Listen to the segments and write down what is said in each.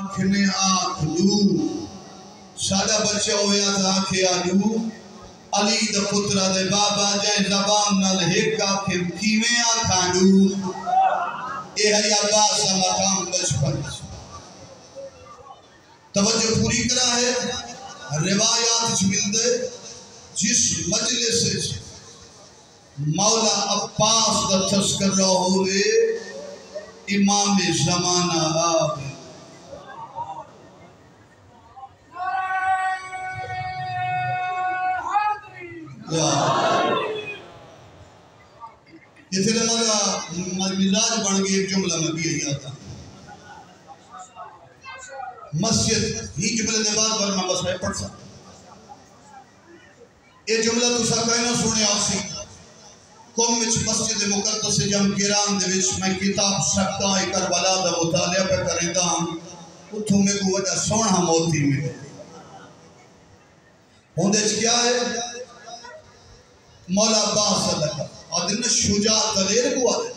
آنکھنے آنکھ دو سادہ بچہ ہویا تھا آنکھے آدھو علی دا پترہ دے بابا جائے زبان نال ہک آنکھیں کیویں آنکھاں دو اے ہے عباس مقام بچپن توجہ پوری کرا ہے روایات مل دے جس مجلس سے مولا عباس دا تذکرہ ہوئے امام زمانہ آب یہ تھے ہمارا مزاج بن گئے ایک جملہ میں بھی آئی آتا مسجد ہی جملے دے بعد پر میں بس ہے پڑھ سا یہ جملہ تو سا کہنا سونے آسی قوم وچ مسجد مقدس جم گیران دے وچ میں کتاب شکا کربلا دا مطالعہ پہ کریندہ ہوں اتھوں میں کو وجہ سونا موتی میں ہوندے کیا ہے مولا عباس اللہ آدھن شجاع دلیر کو آدھن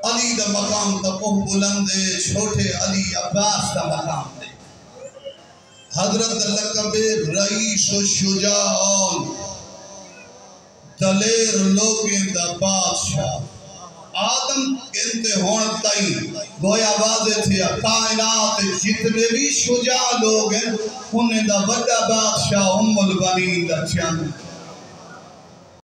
علی دا مقام دا پہ بلندے چھوٹے علی عباس دا مقام دے حضرت لقب رئیس و شجاع دلیر لوگیں دا بادشاہ آدم انتے ہون تائی گویا واضح تھے کائنات جتنے بھی شجاع لوگ ہیں انہیں دا بڑا بادشاہ ام البنین دا چند